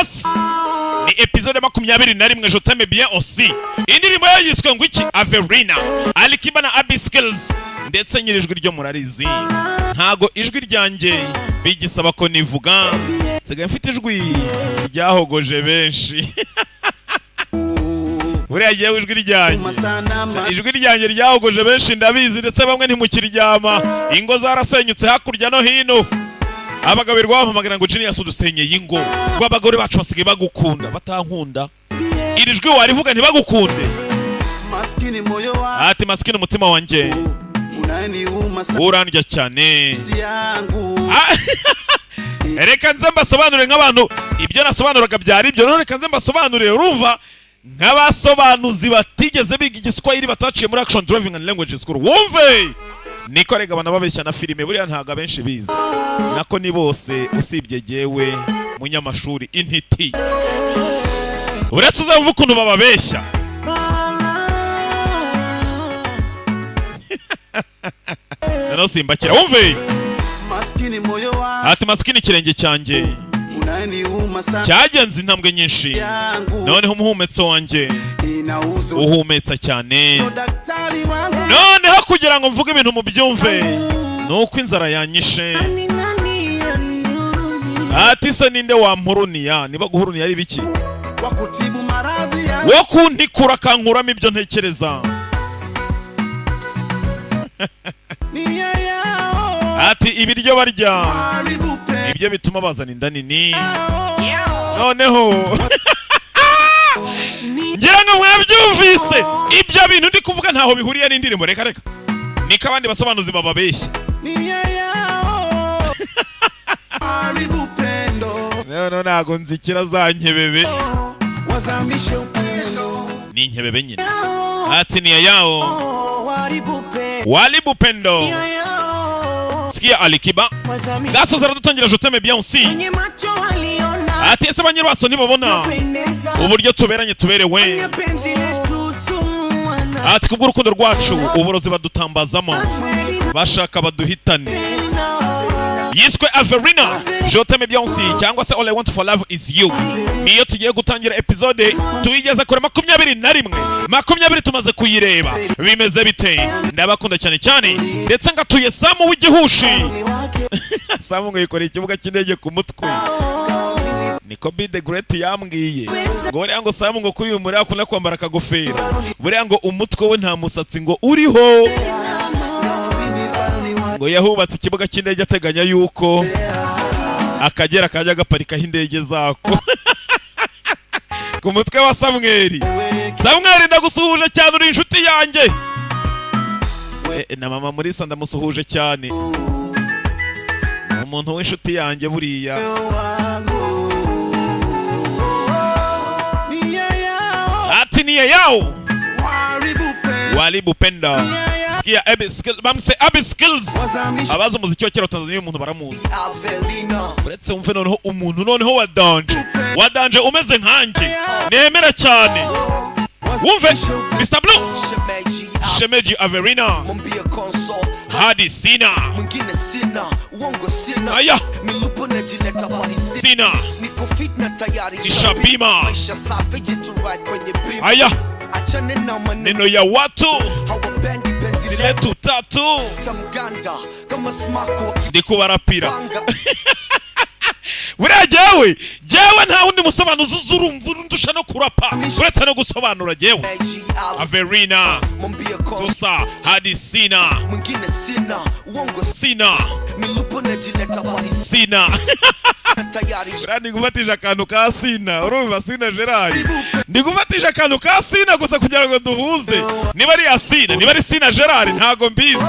Yes, ni episode 21 Je t'aime bien aussi. Indirimbo yiswe ngo iki? Averina, Alikiba na Abi Skills. Ndetse nyirijwe ryo murarizi. Ntago ijwi ryanjye bigisaba ko nivuga. Sigaye mfite ijwi ryahogoje benshi. Buriya giye ijwi ryanjye. Ijwi ryanjye ryahogoje benshi ndabizi ndetse bamwe ntimukiryama. Ingo zarasenyutse hakurya no hino. Abagabirwa bampamagara ngo Genius udusenyeye ingo. Ngo abagore bacu basigaye bagukunda batankunda. Iri jwi warivuga ntibagukunde. Ati maskini umutima wanjye. Urandya cyane. Reka nze mbasobanurire nk'abantu ibyo nasobanuraga byari ibyo, none reka nze mbasobanurire urumva nk'abasobanuzi batigeze biga igiswahili bataciye muri Action Driving and Language School. Wumve niko rega bana babeshya na filime buriya ntaga benshi biza nako ni bose usibye jewe munyamashuri intiti. Uretse uzamva ukuntu bababeshya. Nano simbakira wumve. Ati maskini kirenge cyanjye cyagenze intambwe nyinshi, noneho umuhumetso wanjye uhumetsa cyane, noneho kugira ngo mvuge ibintu mubyumve nuko inzara yanyishe. Ati se ninde wampuruniya? Niba guhuruniya ari biki? Wo kuntikura kankuramo ibyo ntekereza. Ati ibiryo barya ibyo bituma bazana inda nini. Noneho ngira ngo mwabyumvise ibyo bintu ndi kuvuga ntaho bihuriye n'indirimbo. Reka niko abandi basobanuzi bababeshya. No nago nzikira za nkebebe ni nkebebe nyine. Ati ni yao wali bupendo. Sikia Alikiba gaso zaradutangira Je t'aime bien aussi. Ati ese banyirwaso nibabona uburyo tuberanye tuberewe. Ati kubwo urukundo rwacu uburozi badutambazamo bashaka baduhitane. Yiswe Averina Je t'aime bien aussi cyangwa se All I want for love is you. Niyo tugiye gutangira episode tuyigeze kure 20 tumaze kuyireba. Bimeze bite? Ndabakunda cyane cyane ndetse ngatuye Samu w'igihushi. Samu ngo yikora ikibuga cy'indege ku mutwe. Niko Be the Great yambwiye ngo buriya ngo Samu ngo kuri uyu muri akunda kwambara akagofero, buriya ngo umutwe we nta musatsi ngo uriho. Ngo yahubatse ikibuga cy'indege ateganya yuko Akagera kajya gaparikaho indege zako. Ku mutwe wa Samweli. Samweli ndagusuhuje cyane uri inshuti yanjye. Na mama Murisa ndamusuhuje cyane. Umuntu w'inshuti yanjye buriya. Ati ni yao wali bupenda. Sikia Abi Skills, bamse Abi Skills. Abazo muziki wa kera Tanzania umuntu baramuzi. Uretse umve noneho umuntu noneho wadanje umeze nkanjye nemera cyane. Wumve Mr. Blue Shemeji Averina Hadi Sina Aya Sina Ishabima Aya neno ya watu ziletu tatu ndiku barapira. Buriya jewe nta wundi musobanuzi uzurumva ndusha no kurapa uretse no gusobanura jewe. Averina Susa Hadi Sina Sina Sina Ndi gufatisha akantu ka Sina. Urumva Sina Gerard ndi gufatisha akantu ka Sina gusa kugira ngo duhuze. Niba ari Sina niba ari Sina Gerard ntago mbizi,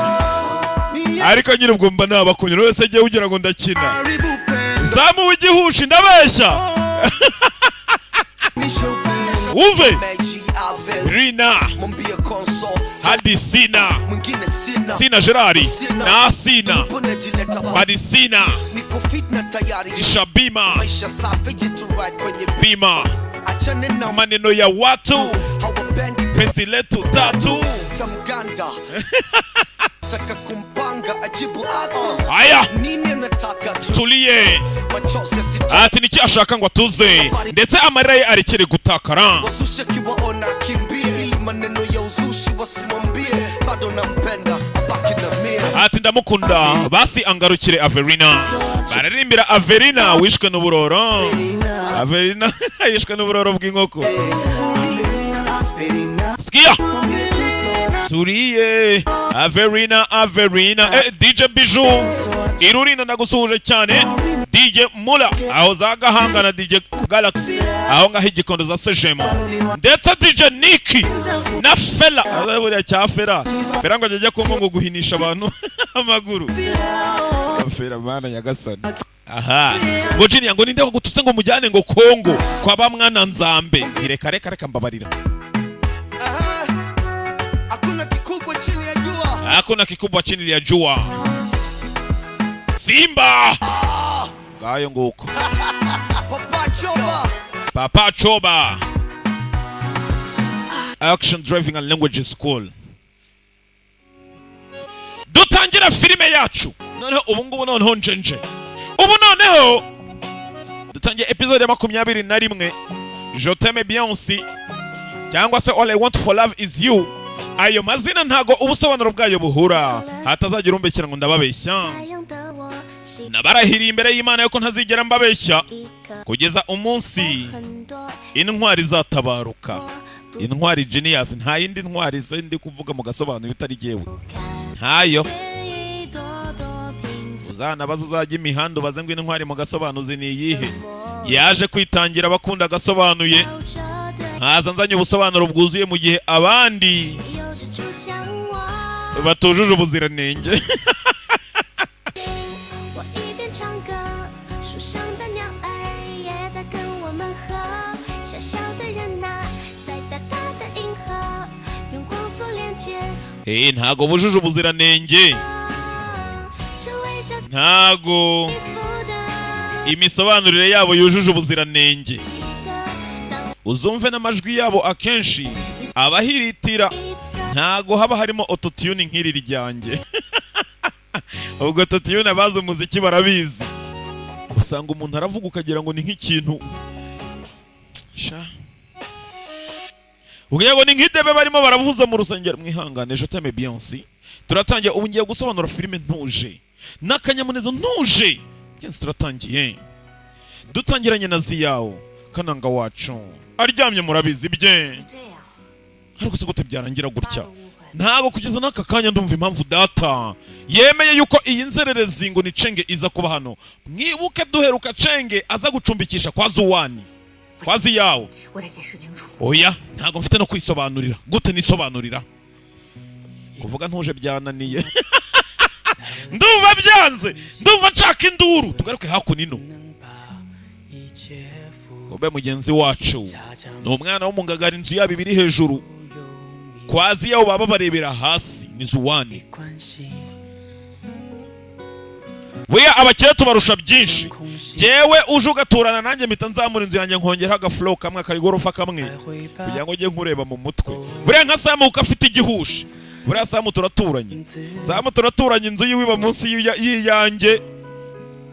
ariko nyine ubwo mba nabakunye wese giye ugira ngo ndakina. Samu w'igihushi ndabeshya. Uve Rina Hadi Sina Sina Gerard na Sina Hadi Sina Ishabima Bima maneno ya watu penzi letu tatu. aya tuliye ati niki ashaka ngo atuze ndetse amarira ye arekere gutakara. Ati ndamukunda basi angarukire Averina. Baririmbira Averina wishwe n'uburoro. Averina yishwe n'uburoro bw'inkoko. Skia turiye Averina Averina. DJ Biju Irurina ndagusuhuje cyane. DJ Mula aho zagahanga na DJ Galaxy aho ngaho igikondo za Sejemo ndetse DJ Niki na Fela buriya cya Fera ngo ajya ngo guhinisha abantu amaguru. Fera bana nyagasani. Aha ngo Jini ngo ninde gututse ngo mujyane ngo Kongo kwa ba mwana nzambe. Reka mbabarira. Hakuna kikubwa chini ya jua. Simba gayo nguko. Papa Choba Action Driving and Language School. Dutangira filime yacu noneho ubungubu noneho njenje ubu noneho dutangira episode ya 21 Je t'aime bien aussi cyangwa se All I Want for Love is You. Ayo mazina ntago ubusobanuro bwayo buhura hatazagira umbekera ngo ndababeshya. Nabarahiri imbere y'Imana yuko ntazigera mbabeshya kugeza umunsi intwari zatabaruka. Intwari genius nta yindi ntwari se ndi kuvuga mu gasobanuro bitari jewe ntayo. Uzana bazo uzajya imihanda baze ngo intwari mu gasobanuzi ni yihe yaje kwitangira bakunda gasobanuye haza nzanye ubusobanuro bwuzuye mu gihe abandi batujuje ubuziranenge. Ntago bujuje ubuziranenge, ntago imisobanurire yabo yujuje ubuziranenge. Uzumve n'amajwi yabo akenshi abahiritira ntago haba harimo autotune nk'iri ryanjye. Ubwo autotune abazi umuziki barabizi. Usanga umuntu aravuga ukagira ngo ni nk'ikintu ugiye ngo ni nk'idebe barimo baravuza mu rusengero. Mwihangane Je t'aime bien aussi. Turatangiye ubu ngiye gusobanura filime ntuje n'akanyamuneza ntuje. Kenshi turatangiye dutangiranye na Ziyawo kananga wacu aryamye murabizi bye. Ariko se gute byarangira gutya ntago kugeza n'aka kanya ndumva impamvu data yemeye yuko iyi nzererezi ngo ni Cenge iza kuba hano. Mwibuke duheruka Cenge aza gucumbikisha kwa Zuwani kwa Ziyawo. Oya ntago mfite no kwisobanurira. Gute nisobanurira kuvuga ntuje byananiye. Ndumva byanze, ndumva nshaka induru. Tugaruke hakunino Kobe mugenzi wacu ni umwana w'umungagara inzu yabo ibiri hejuru kwa Ziyawo baba barebera hasi ni Zuwani. Weya abakire tubarusha byinshi. Jewe uje ugaturana nanjye mpita nzamura inzu yanjye nkongera agaflow kamwe karigorofa kamwe kugira ngo njye nkureba mu mutwe. Buriya nka Samu ukafite igihushi. Buriya Samu turaturanye. Samu turaturanye inzu yiwe munsi yiyanjye.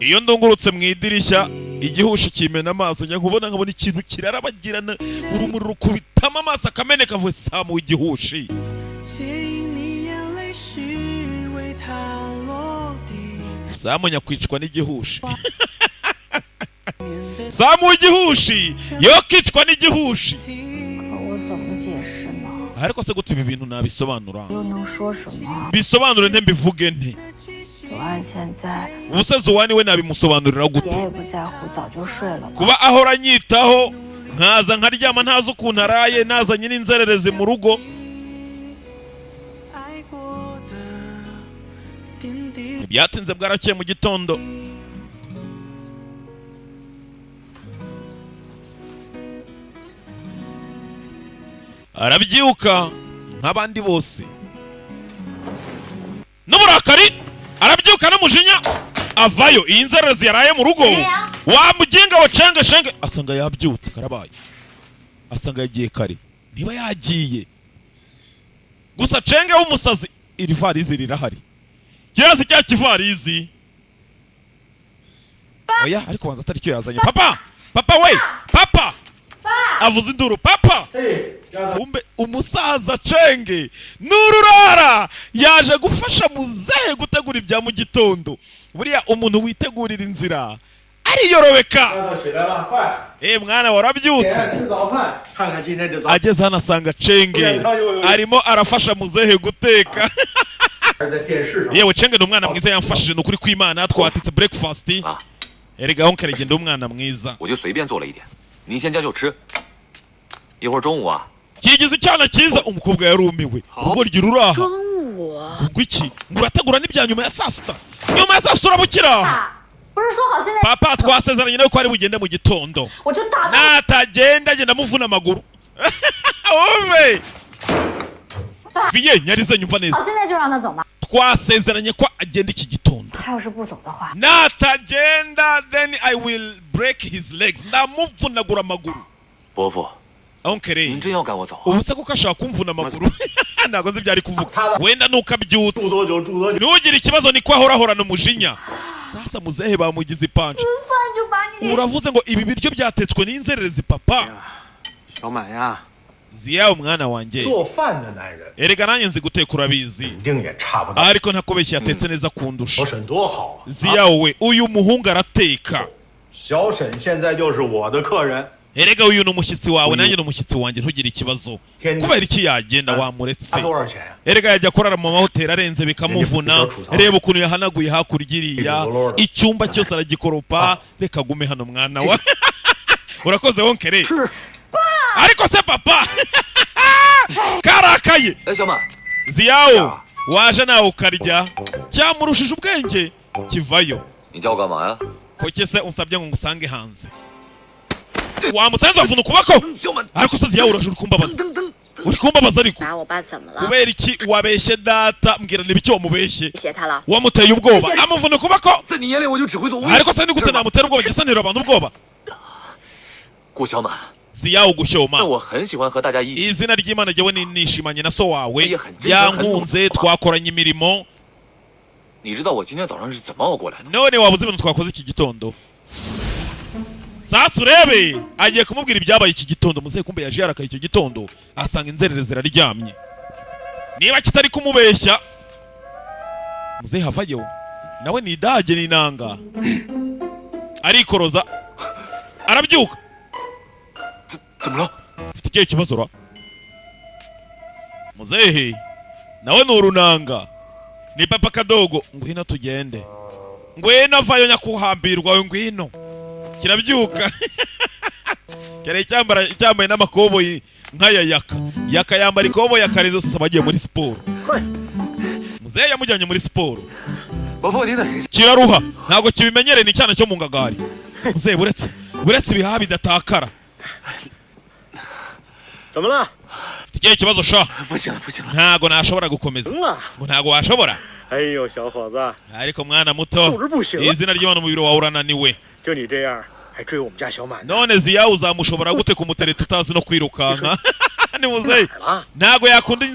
Iyo ndungurutse mu idirishya igihushi kimena amaso njye nkubona nkabona ikintu kirarabagirana urumuri rukubitama amaso akameneka avuye Samu w'igihushi. Samu nyakwicwa n'igihushi. Samu w'igihushi yo kicwa n'igihushi. Ariko se gute ibi bintu nabisobanura? Bisobanure nte mbivuge nte? Ubuse Zuwani we nabimusobanurira gute? Kuba ahora nyitaho nkaza nkaryama ntazi ukuntu araye nazanye n'inzererezi mu rugo. Byatinze bwarakeye mu gitondo. Arabyuka nk'abandi bose n'uburakari, arabyuka n'umujinya avayo. Iyi nzererezi yaraye mu rugo wamuginga wa Cenge asanga yabyutse karabaye, asanga yagiye kare. Niba yagiye gusa Cenge w'umusazi iri varize rirahari kirazi cya kivarizi. Oya ariko wanza atari cyo yazanye. Papa we, papa avuze induru. Papa kumbe umusaza Cenge n'ururara yaje gufasha muzehe gutegura ibya mu gitondo. Buriya umuntu witegurira inzira ariyorobeka. Mwana warabyutse. Ageze hano asanga Cenge arimo arafasha muzehe guteka. Yewe Cenge n'umwana mwiza yamfashije n'ukuri kw'Imana twatitse breakfast. Erega onke regenda umwana mwiza. 我就随便做了一点，您先将就吃。一会儿中午啊。 Kigize icyana cyiza umukobwa yarumiwe. Ubwo rugiraha. 中午。Ngo iki? Ngurategura n'ibya nyuma ya sasita. Nyuma ya sasita urabukira. 不是说好现在 Papa twasezeranye nawe ko ari bugende mu gitondo. 我就打到 Natagenda agenda muvuna amaguru. Ove. Viye nyarize nyumva 好 neza. 现在就让他走吧 Twasezeranye ko agenda iki gitondo. 他要是不走的话 Natagenda then I will break his legs. Ndamuvunagura amaguru. 伯父， Onkere. 您真要赶我走？ Ubu se kuko ashaka kumvuna amaguru. Ntago nzi byari kuvuga. Wenda nukabyutse. Ntugire ikibazo niko ahorahorana umujinya. Sasa muzehe bamugize ipanje. 顿饭就把你 Uravuze ngo ibi biryo byatetswe n'inzererezi papa. 小满呀， Ziya umwana wanjye. 做饭的男人 Erega nanjye nzi guteka urabizi. 一定也差不多。 Ariko ntakubeshya yatetse neza kundusha. 小沈多好啊！ Ziya we uyu muhungu arateka. 小沈现在就是我的客人。 Erega uyu ni umushyitsi wawe nanjye ni umushyitsi wanjye ntugire ikibazo. Kubera iki yagenda wamuretse? 他多少钱呀？ Erega yajya kurara mu mahoteli arenze bikamuvuna. Reba ukuntu yahanaguye hakurya iriya. Icyumba cyose aragikoropa. Reka gume hano mwana wa. Urakoze wonkere. Ariko se papa. Karakaye. 哎，小满， Ziyawo waje nawe ukarya. Cyamurushije ubwenge. Kivayo. 你叫我干嘛呀？ Koke se unsabye ngo ngusange hanze. Wamusanze avuna ukuboko. 小满， Ariko se Ziyawo uraje uri kumbabaza. 噔， Uri kumbabaza ariko. 打我爸怎么了 Kubera iki wabeshye data mbwira n'ibiki wamubeshye. 谢他了 Wamuteye ubwoba amuvuna ukuboko. 在你眼里我就只会做无用。 Ariko se ni gute namutera ubwoba gisanira abantu ubwoba. 顾小满， Ziyawo 但 gushyoma. 我很喜欢和大家一起。 Izina ry'Imana jyewe nishimanye na so wawe. Yankunze twakoranye imirimo. 你知道我今天早上是怎么熬过来的？ None wabuze ibintu twakoze iki gitondo. Sasa urebe agiye kumubwira ibyabaye iki gitondo muzehe kumbe yaje yarakaye icyo gitondo asanga inzerere ziraryamye. Niba kitari kumubeshya muzehe havayo nawe ni idage n'inanga. Arikoroza arabyuka. 怎么了？ Ufite ikihe kibazo ra? Muzehe nawe ni urunanga. Ni papa kadogo ngwino tugende. Ngwino avayo nyakuhambirwa ngwino. Kirabyuka. Kare cyambaye n'amakoboyi nkaya yaka. Yaka yambara ikoboyi yakarizo sasa bagiye muri siporo. Muzehe yamujyanye muri siporo. 伯父，您等一下。 Kiraruha ntago kibimenyere ni cyana cyo mu ngagari. Muzehe buretse ibihaha bidatakara. 怎么了？ Ufite ikihe kibazo sha? 不行了，不行了。 Ntago nashobora gukomeza. 行了。 Ngo ntago washobora. 哎呦，小伙子， Ariko mwana muto 组织不行了， izina ry'Imana umubiri wawe urananiwe. 就你这样还追我们家小满呢？ None Ziyawo uzamushobora gute kumutereta utazi no kwirukanka? Ni muzehe 哪了？ ntago yakunda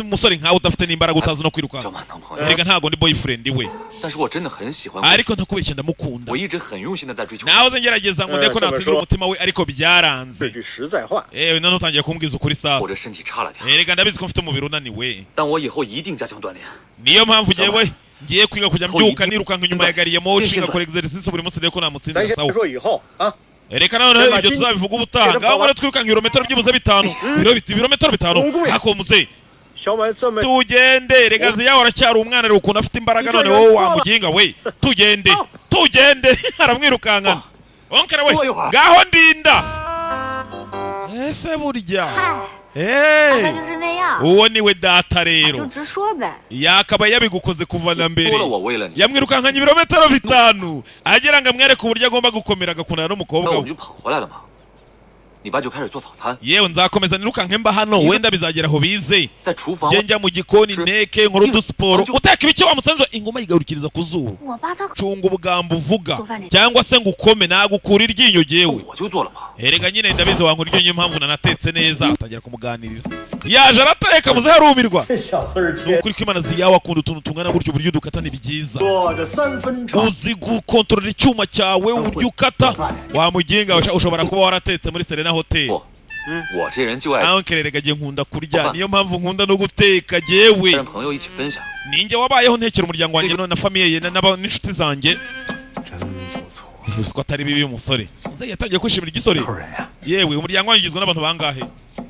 umusore nkawe udafite n'imbaraga utazi no 小 kwirukanka. 满男朋友， Erega ntago ndi boyfriend we. 但是我真的很喜欢。 Ariko ntakubeshya ndamukunda. 我一直很用心的在追求。 Nahoze ngerageza ngo ndeko natsindira umutima we ariko 这 byaranze. 句实在话， None utangiye kumbwiza ukuri 我 sasa. 这身体差了点， Erega ndabizi ko mfite umubiri unaniwe. 但我以后一定加强锻炼。 Niyo mpamvu jewe ngiye kwiga kujya mbyuka nirukanka inyuma ya gari ya moshi ngakora exercice buri munsi ndeko 咱 namutsindira 先 sawa. 说以后啊。 Reka noneho ibyo tuzabivuga ubutaha. Ngaho ngo twirukanka ibirometero byibuze 5. Ibirometero 5. Hako muzehe. 小满这么 Tugende rega Ziyawo aracyari umwana rero ukuntu afite imbaraga none wowe wamuginga we. Tugende aramwirukankana. Onkera we ngaho ndinda. Ese burya. 大概就是那样 Uwo niwe data 就 rero. 直说呗 Yakaba yabigukoze kuva na 多 mbere. 了我为了你， Yamwirukankanye ibirometero 5 agira ngo amwereke uburyo agomba gukomera agakundana 那 n'umukobwa 我 we. 们就跑回来了嘛。你爸就开始做早餐， Yewe nzakomeza nirukanke mba hano wenda bizagera aho bize. 在厨房 Nge njya mu gikoni nteke nkora udusiporo. Uteka ibiki wa musanzwe ingoma yigarukiriza ku zuba. 我爸他 Cunga ubugambo uvuga cyangwa se ngo ukome nagukura iryinyo jewe. 我就做了嘛。 Erega nyine ndabizi wankora iryinyo impamvu nanatetse neza atangira kumuganirira. yaje arateka muze harumirwa 这小刺儿 ni 切 ukuri ko Imana ziyawe akunda utuntu tungana gutyo uburyo udukata ni byiza 做着3分长， uzi gukontorora icyuma cyawe uburyo ukata wamugenga ushobora kuba waratetse muri Serena Hotel 不，我这人就爱 nawe kererega giye nkunda kurya niyo mpamvu nkunda no guteka jewe 跟朋友一起分享。 ninjye wabayeho ntekera umuryango wanjye na famiye ye n'inshuti zanjye 真不错。 uziko atari bibi umusore ze yatangiye kwishimira igisore 后人呀， yewe umuryango wanjye ugizwe n'abantu bangahe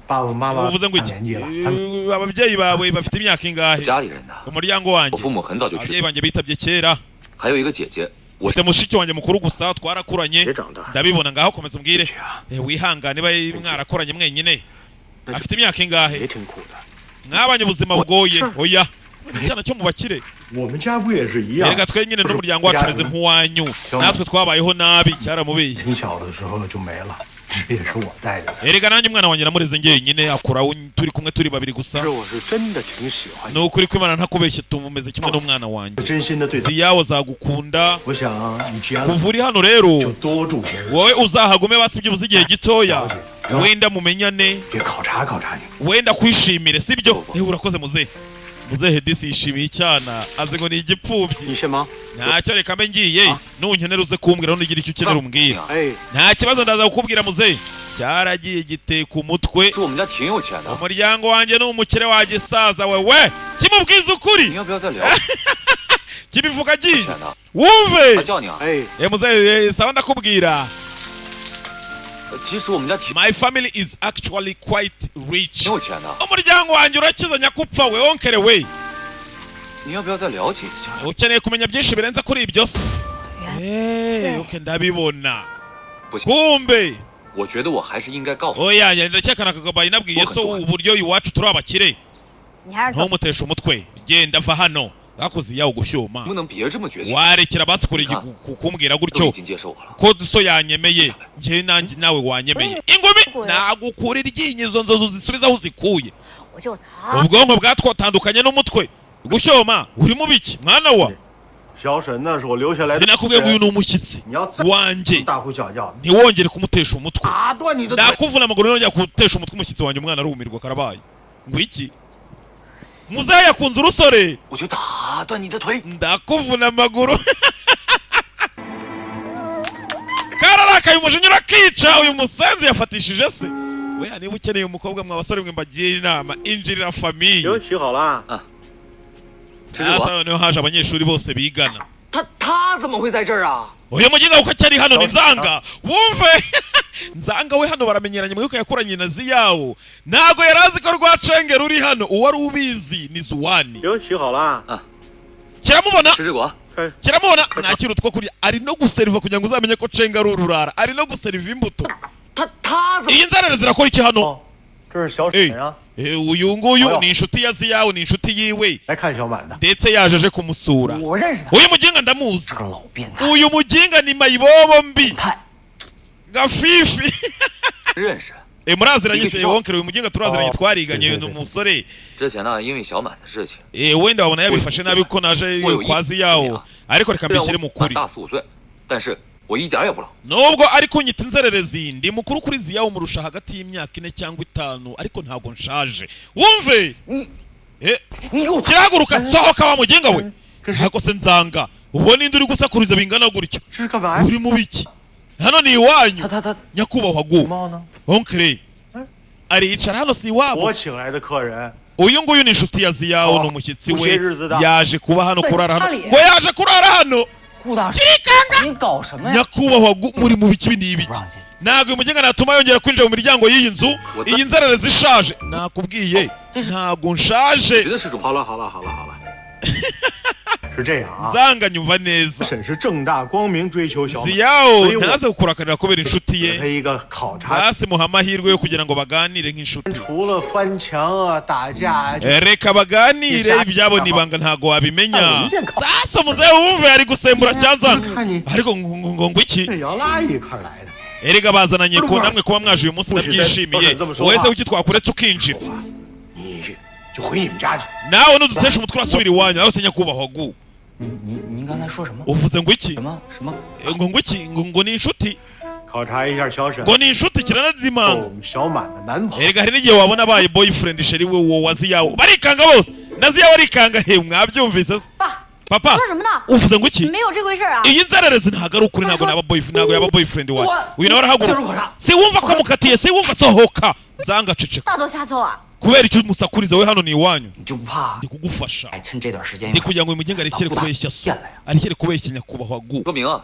爸爸妈妈 uvuze ngo 大 iki 年纪了，他们 ababyeyi bawe bafite imyaka ingahe 家里人呢， umuryango 我 wanjye 父母很早就去 ababyeyi 世， banjye bitabye kera 还有一个姐姐，我 ufite mushiki wanjye mukuru gusa twarakuranye 别长大， ndabibona ngaho komeza umbwire 去啊， wihangane niba mwarakoranye mwenyine afite imyaka ingahe 也挺苦的。 mwabanye ubuzima bugoye oya icyana cyo mu bakire 我们家不也是一样？ erega twe nyine n'umuryango wacu umeze nk'uwanyu natwe twabayeho nabi cyaramubeye 挺小的时候就没了，这也是我带着的。 erega nanjye umwana wanjye namureze njyenyine akura turi kumwe turi babiri gusa 是我是真的挺喜欢 ni 你， ukuri ko Imana ntakubeshye tumumeze kimwe n'umwana 我 wanjye 真心的对他。 ziyawo zagukunda 我想你既然 kuva uri hano rero 就多住些日子， wowe uzahagume basi byibuze igihe gitoya wenda mumenyane 也考察考察你。 wenda kwishimire sibyo urakoze muzehe muzehe disi yishimiye icyana azi ngo ni igipfubyi 你是吗？ ntacyo reka mbe ngiye nunkenera uze kumbwira nugira icyo ukenera umbwira 哎， nta kibazo ndaza kukubwira muzehe cyaragiye giteka umutwe 说我们家挺有钱的， umuryango wanjye ni umukire wa gisaza wewe kimubwiza 你 ukuri 要不要再聊？ kibivuga agiye 钱呢？ wumve 他叫你啊？ 哎， muzehe sawa ndakubwira 其实我们家挺 my family is actually quite rich 挺有钱的， umuryango wanjye urakiza nyakupfa we onkere we 你要不要再了解一下？ ukeneye kumenya byinshi birenze kuri ibyo se 原来 okay ndabibona 不行， kumbe 我觉得我还是应该告诉你。 oya ndacyakana kagabaye nabwiye so uburyo iwacu turi abakire 你还是走 ntumuteshe umutwe genda va hano gakoze yawo gushyoma 能不能别这么绝情？ warekera basikora kumbwira 都 gutyo 已经接受我了。 ko so yanyemeye njye nanjye nawe wanyemeye ingumi nagukura iryinyo izo nzozi zisubiza aho uzikuye 我就打。 ubwonko bwatwatandukanye n'umutwe gushyoma uri mu biki mwana wa 小沈那是我留下来的。 sinakubwiye ngo uyu ni umushyitsi 你要再 wanjye 大呼小叫， ntiwongere kumutesha umutwe 打断你的腿。 ndakuvuna amaguru nongera gutesha umutwe umushyitsi wanjye umwana arumirwa karabaye ngo iki muzehe yakunze urusore 我就打断你的腿。 ndakuvuna amaguru kararakaye umujinya urakica uyu musenzi yafatishije se weya niba ukeneye umukobwa mwa basore mwe mbagira inama injirira 行， famiye 洗好了。 sasa noneho haje abanyeshuri bose bigana 他怎么会在这儿啊？ uyu muginga kuko acyari hano ni nzanga wumve nzanga we hano baramenyeranye mu yuko yakuranye na ziyawo ntago yari azi ko rwacenge ruri hano uwari ubizi ni zuwani 行，洗好了。 kiramubona 吃水果， kiramubona ntakiri utwo kurya ari no guseriva kugira ngo uzamenye ko cenga ari ururara ari no guseriva imbuto 他怎么？ iyi nzarare zirakora iki hano 哦，这是小沈啊， uyu nguyu ni inshuti ya ziyawo ni inshuti yiwe 来看小满的。 ndetse yaje aje kumusura 我认识他， uyu muginga ndamuzi 是个老变态。 uyu muginga ni mayibobo mbi 态 gafifi 认识。 muraziranye se wonkere uyu muginga turaziranye twariganye ni umusore 之前呢，因为小满的事情， wenda wabona yabifashe nabi ko naje kwa ziyawo ariko reka 虽然 mbishyire 我 mu 满 kuri 大4、5岁，但是我一点也不老。 nubwo ari kunyita inzererezi ndi mukuru kuri ziyawo murusha hagati y'imyaka 4 cyangwa 5 ariko ntabwo nshaje wumve 你 eh 你给我 kirahaguruka sohoka wa muginga we ntabwo se nzanga ubwo ninde uri gusakuriza bingana gutyo 这是干嘛呀？ uri mu biki hano ni iwanyu 他 nyakubahwa gu 猫呢？ onkere aricara hano si iwabo 我请来的客人， uyu nguyu ni inshuti ya ziyawo ni umushyitsi we Ushiriza. yaje kuba hano kurara hano Dali. ngo yaje kurara hano 顾大师， kirikanga 你搞什么呀？ nyakubahwa gu muri mu biki ni ibiki ntabwo uyu mugenga natuma yongera kwinjira mu miryango y'iyi nzu iyi nzerere zishaje nakubwiye ntabwo 绝 nshaje 对是种。 好了好了好了好了，是这样啊。 nzanga nyumva neza 沈是正大光明追求小满， ziyawo 所以我 ntaze kukurakarira kubera inshuti 给他 ye 一个考察。 basi muha amahirwe yo kugira ngo baganire nk'inshuti 除了翻墙啊、打架啊， reka baganire ibyabo ni ibanga ntago wabimenya sasa muzehe wumve ari gusembura cyanzanga 看你 ariko ngo iki 这姚拉一块来的， erega bazananye ko namwe kuba mwaje uyu munsi nabyishimiye wese uki twakuretse ukinjira 你就回你们家去。 nawe nudutesha umutwe urasubira iwanyu aho se nyakubahwa gu 您刚才说什么？ uvuze ngo iki 什么？ ngo iki ngo ni inshuti 考察一下小沈 ngo ni inshuti 做 kiranadimanga 我们小满的男朋友。 erega hari n'igihe wabona abaye boyfriend sheri we uwo waziyawo barikanga bose na ziyawo arikanga he mwabyumvise se 爸， papa 说什么呢？ uvuze ngo iki 没有这回事啊！ iyi nzererezi ntabwo ari ukuri ntabwo yaba boyfriend wawe uyu nawe arahaguruka si wumva ko amukatiye si wumva sohoka nzanga ceceka 大头瞎凑啊！ kubera icyo umusakuriza we hano ni iwanyu 你就不怕 ndi kugufasha 哎趁这段时间 ndi kugira ngo uyu mugenga arekere kubeshya so 变了呀？ arekere kubeshya nyakubahwa gu 说明啊，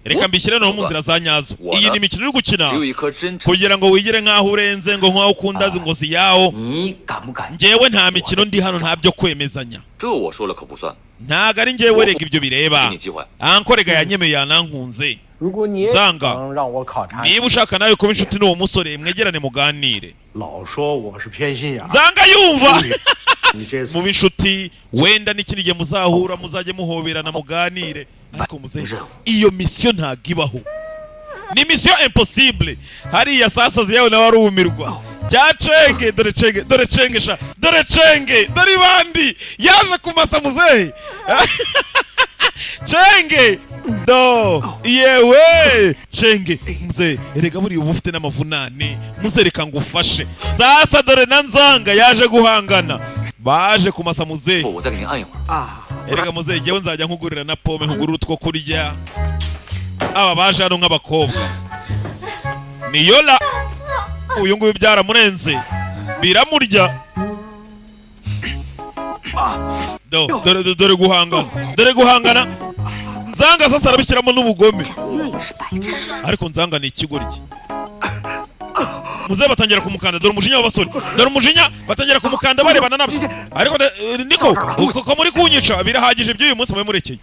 reka mbishyire no mu nzira za nyazo iyi ni imikino uri gukina 只有一颗真诚。 kugira ngo wigire nk'aho urenze ngo nk'aho ukunda ngo ziyawo 你敢不敢？ njyewe nta mikino ndi hano nta byo kwemezanya 这我说了可不算， ntago ari njyewe rega ibyo bireba 给你机会。 ankorega yanyemeye yanankunze 如果你也 Zanga 想让我考察， niba ushaka nawe kuba inshuti n'uwo musore mwegerane muganire 老说我是偏心眼儿， nzanga yumva 你这次 muba inshuti wenda n'ikindi gihe muzahura muzajye muhoberana muganire ariko muze iyo misiyo ntago ibaho ni misiyo impossible hariya sasa ziyawe nawe arumirwa bya cenge dore cenge dore cenge sha dore cenge dore bandi yaje kumasa muzehe cenge do yewe cenge muze erega buriya uba ufite n'amavunane muze reka ngufashe sasa dore na nzanga yaje guhangana baje kumasa muzehe 我再给您按一会儿。 啊， erega muzehe jyewe nzajya nkugurira na pome nkugurira utwo kurya aba baje hano nk'abakobwa ni yola uyu nguyu byaramurenze biramurya dore guhangana nzanga sasa arabishyiramo n'ubugome 月也是白痴。 ariko nzanga ni ikigoryi muzehe batangira kumukanda dore umujinya w'abasore dore umujinya batangira kumukanda barebana nabo ariko niko ko muri kunyica birahagije by'uyu munsi mube murekeye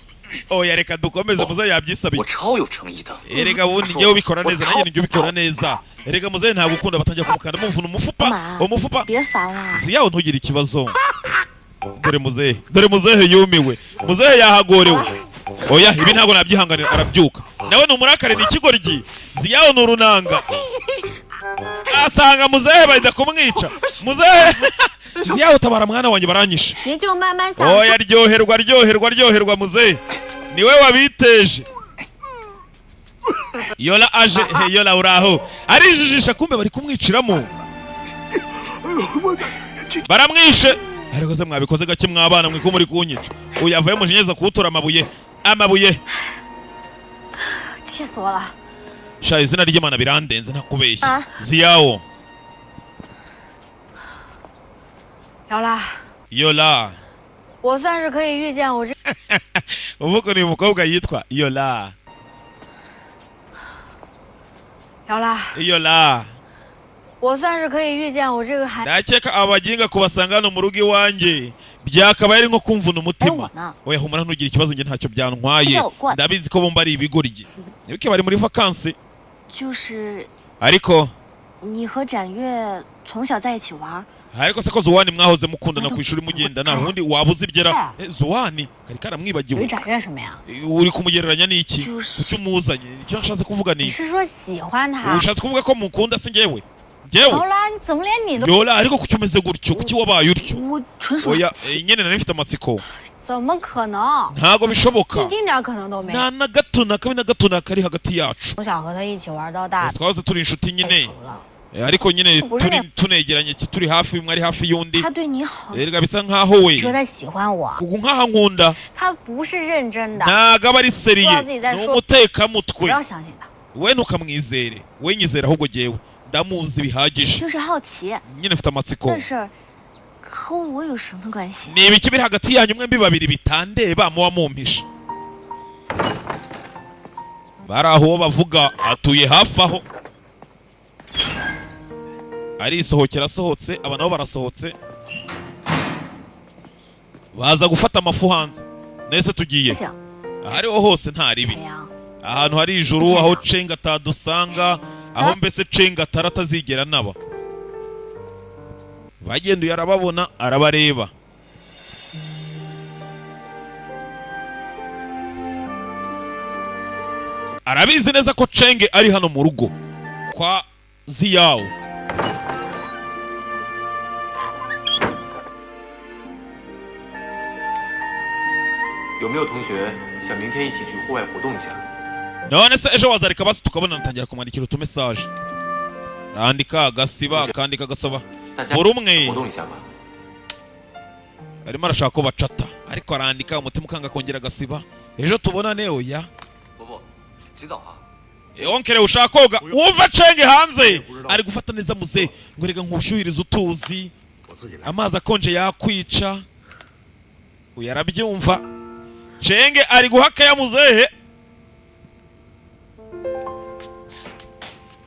oya reka dukomeze muzehe yabyisabiye 我超有诚意的。 erega ubundi njyewe ubikora neza nanjye nijye ubikora neza erega muzehe ntabwo ukunda batangira kumukanda mumvuna umufupa 妈， umufupa 别烦了。 ziyawo ntugire ikibazo dore muzehe yumiwe muzehe yahagorewe oya ibi ntabwo nabyihanganira arabyuka nawe ni umurakare ni ikigoryi ziyawo ni urunanga asanga muzehe bahita kumwica muzehe ziyawo tabara mwana wanjye baranyishe 您就慢慢享 oya ryoherwa muzehe niwe wabiteje yola aje yola uraho arijijisha kumbe bari kumwiciramo baramwishe ariko se mwabikoze gake mwabana mwiko muri kunyica uyu avuye mujinyeza kuwutura amabuye 气死我了！ sha izina ry'Imana birandenze ntakubeshya Ah. ziyawo 姚拉， yola 我算是可以遇见我这 uvuko ni umukobwa yitwa yola 姚拉， yola 我算是可以遇见我这个孩。 ndakeka abaginga kubasanga hano mu rugo iwanjye byakabaye ari nko kumvuna 哎， umutima 我呢？ oya humura ntugire ikibazo njye ntacyo byantwaye Ese ukora- ndabizi ko bombi ari ibigoryi yuko bari muri vakansi 就是 ariko 你和展月从小在一起玩， ariko se ko zuwani mwahoze mukundana ku ishuri mugendana ubundi waba uzi ibyera zuwani kari 与 karamwibagiwe 展月什么呀？ uri kumugereranya n'iki就是- kuki umuzanye icyo nshatse kuvuga 你 ni 是说喜欢他？ ushatse kuvuga ko mukunda se njyewe 姚拉，你怎么连你都…… yola ariko kuki umeze gutyo kuki wabaye utyo 我纯属 oya nyine nari mfite amatsiko 怎么可能？ ntago bishoboka 一丁点可能都没有。 nta na gato na kabi na gato na kari hagati yacu 从小和他一起玩到大， twahoze turi inshuti 太 nyine 熟了。 ariko nyine Ubwo nyine- tunegeranye turi hafi umwe ari hafi y'undi 他对你好， erega bisa nkaho we 你说他喜欢我， kuko nkaho nkunda 他不是认真的， ntago aba ari seriye Tubazi ni idashobora- umutekamutwe 不要相信他， we ntukamwizere we nyizera ahubwo jyewe ndamuzi bihagije 就是好奇。 nyine mfite amatsiko 这事儿和我有什么关系？ ni ibiki biri hagati yanyu mwembi babiri bitandeba muba mumpishe bari aho uwo bavuga atuye hafi aho arisohokera asohotse aba nabo barasohotse baza gufata amafu hanze nese tugiye 行， ahariho hose nta 哎 ribi 呀， ahantu hari ijuru aho cenga atadusanga aho mbese cenga atari atazigera naba bagenduye arababona arabareba arabizi neza ko cenge ari hano mu rugo kwa ziyawo 有没有同学想明天一起去户外活动一下？ none se ejo wazareka basi tukabona natangira kumwandikira utumesaje andika agasiba akandika agasoba buri umwe 活动一下吧。 arimo arashaka ko bacata ariko arandika umutima ukanga kongera agasiba ejo tubonane oya 伯，洗澡啊？ onkere ushaka koga wumva cenge hanze ari gufata neza muze ngo rega nkushyuhiriza utuzi 我自己来。 amazi akonje yakwica uyu arabyumva cenge ari guhaka ya muzehe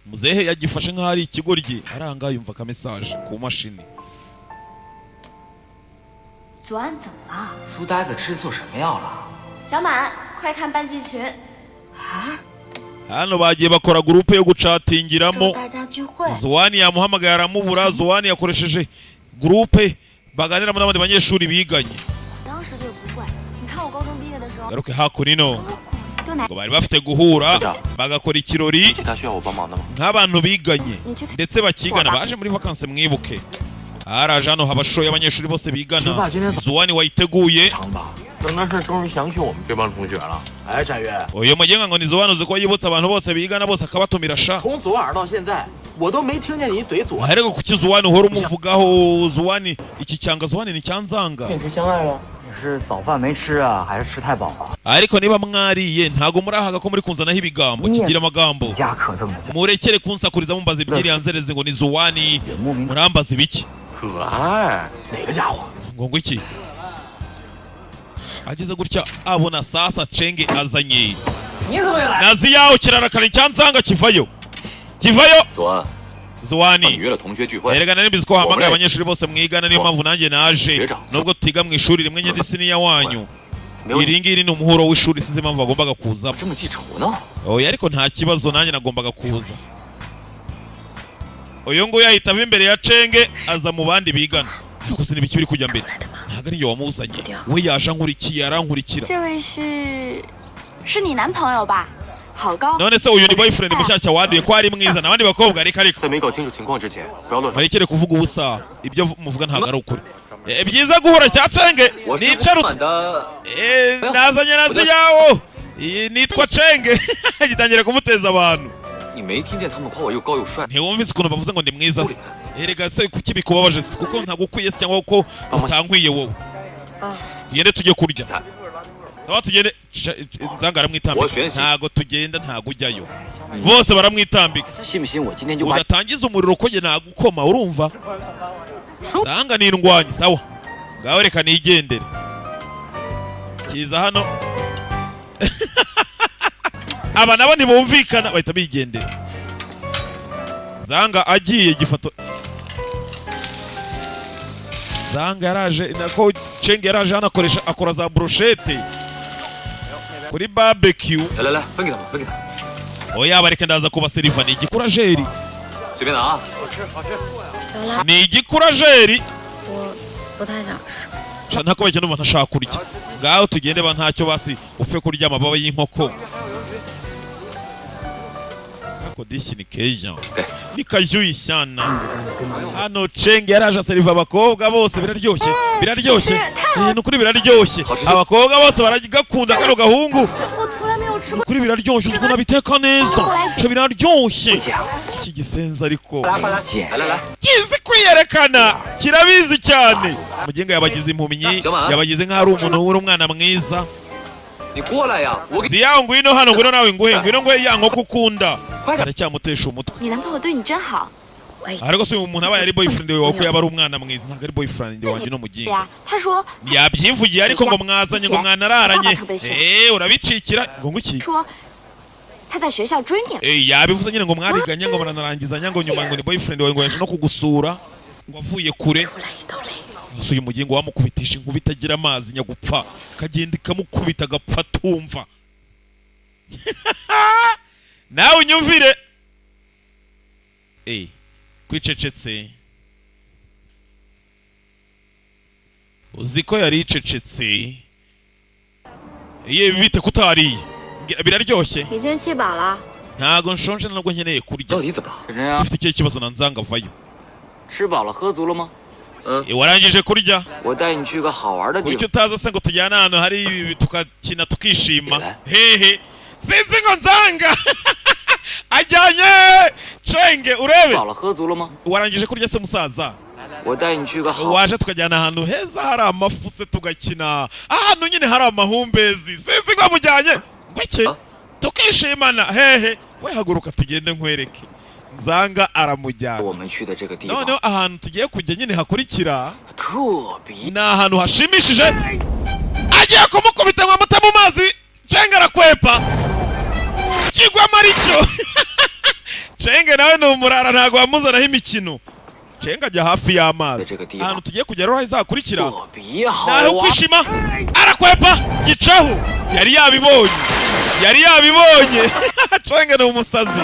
muzehe yagifashe nk'aho ari ikigoryi aranga yumva ka message ku mashini 左安怎么了？ 书呆子吃错什么药了？ 小满，快看班级群啊！ hano bagiye bakora gurupe yo 祝 gucatingiramo 大家聚会。 Zoani yamuhamagaye aramubura Zoani yakoresheje gurupe baganiramo n'abandi banyeshuri biganye 我当时就不怪，你看我高中毕业的时候， garuke hakurino 就拿 ngo bari bafite guhura bagakora ikirori 其他需要我帮忙的吗？ nk'abantu biganye ndetse bakigana baje muri vacances mwibuke haraje hano habashoye abanyeshuri bose bigana Zoani wayiteguye 长吧？等那事终于想起我们这帮同学了。 哎，展越， uyu mugenga ngo ni Zoani uzi ko yibutsa abantu bose bigana bose akabatumira sha 从左耳到现在，我都没听见你怼左。 ahereko kuki Zoani uhora umuvugaho Zoani iki cyanga Zoani ni cyanzanga 面食相爱了。你是早饭没吃啊，还是吃太饱了？ ariko niba mwariye ntago murahaga ko muri kunzanaho ibigambo kigira amagambo 家可这么在， murekere kunsakuriza mumbaza ibyiri yanzereze ngo ni Zoani 也莫名 murambaza ibiki 可爱。 哪个家伙？ ngo ngo iki ageze gutya abona sasa cenge azanye 你怎么也来？ nazi yaho kirarakana icyanzanga kivayo 左安， Zoani 你约了同学聚会， erega nari mbizi ko wahamagaye abanyeshuri bose mwigana niyo mpamvu nanjye naje学长 nubwo tutiga mu ishuri rimwe ngende siniya wanyu 没有你 iri ngiri ni umuhuro w'ishuri sinzi impamvu bagombaga kuzamo 这么记仇呢？ oya ariko nta kibazo nanjye nagombaga kuza uyu nguyu ahita ava imbere ya cenge aza mu bandi bigana ariko sinibiki biri kujya mbere ntabwo ari njye wamuzanye we yaje ankurikiye arankurikira 这位是你男朋友吧？好高。 none se uyu ni boyfriend mushyashya waduye ko ari mwiza n'abandi bakobwa reka reka 在没搞清楚情况之前，不要乱说。 murekere kuvuga ubusa ibyo muvuga ntabwo ari ukuri byiza guhura cya cenge 我是 nicarutse 反的， nazanye nazi yawo iyi nitwa cenge gitangira kumuteza abantu 你没听见他们夸我又高又帅？ ntiwumvise ukuntu bavuze ngo ndi mwiza se erega se kuki bikubabaje se kuko ntagukwiye se cyangwa ko utankwiye wowe tugende tujye kurya sawa tugende nzanga aramwitambika ntago tugenda ntago ujyayo bose baramwitambika 信不信我今天就把 udatangiza umuriro ko njye nagukoma urumva nzanga nindwanye sawa ngaho reka nigendere kiza hano aba nabo ntibumvikana bahita bigendera zanga agiye gifato zanga yaraje nako cenge yaraje hano akora za brochette kuri barbecue 来来来，分给他们，分给他们， oya bareke ndaza kubaseriva ni igikurajeri 随便拿啊。 ni igikurajeri 我不太想吃。 ntako bajya numva ntashaka kurya ngaho tugende ba ntacyo basi upfe kurya amababa y'inkoko ako dishi ni keja ni kajui sana hano cenge yaraje aseriva abakobwa bose biraryoshye biraryoshye nukuri biraryoshye abakobwa bose baragakunda kano gahungu 我从来没有吃过。 nukuri biraryoshye ukuntu abiteka neza cyo biraryoshye iki gisenza ariko 姐，来来来， kizi kwiyerekana kirabizi cyane mugenga yabagize impumyi yabagize nk'aho ari umuntu w'umwana mwiza 你过来呀！我给 ziyaho ngwino hano ngwino nawe ngwino nguhe ya nkoko ukunda aracyamutesha umutwe 你男朋友对你真好。 ariko se umuntu abaye ari boyfriend wawe ko yaba ari umwana mwiza ntabwo ari boyfriend wanjye no 对 muginga 呀，他说 yabyivugiye ariko ngo mwazanye ngo mwanararanye urabicikira ngo nguki 说他在学校追你。 yabivuze nyine ngo mwariganye ngo muranarangizanya ngo nyuma ngo ni boyfriend wawe ngo yaje no kugusura ngo avuye kure 都累都累。 gusa uyu mugingo wamukubitisha inkuba itagira amazi nyagupfa kagenda ikamukubita agapfa tumva nawe unyumvire kwicecetse uzi ko yari icecetse bite kutariye biraryoshye 已经气饱了。 ntago nshonje ntabwo nkeneye 到 kurya 底怎么了？沈晨呀， ufite ikihe kibazo nanzanga vayo 吃饱了喝足了吗？ warangije kurya 我带你去个好玩的地 kuki 方。 utaza se ngo tujyane ahantu hari tukakina tukishima hehe sinzi ngo nzanga ajyanye Chenge urebe 饱了喝足了吗？ warangije kurya se musaza 我带你去个好。 waje tukajyana ahantu heza hari amafuse tugakina ahantu nyine hari amahumbezi sinzi ngo amujyanye ngo iki tukishimana hehe we haguruka tugende nkwereke nzanga 我 aramujyana 们去的这个地方 noneho ahantu tugiye kujya nyine hakurikira 特别 ni ahantu hashimishije agiye kumukubita ngo amute mu mazi Chenge arakwepa kigwamo aricyo Chenge nawe ni umurara ntabwo wamuzanaho imikino Chenge ajya hafi y'amazi ahantu tugiye kujya rero hazakurikira 特别好 nawe 啊！ ukwishima arakwepa gicaho yari yabibonye Chenge ni umusazi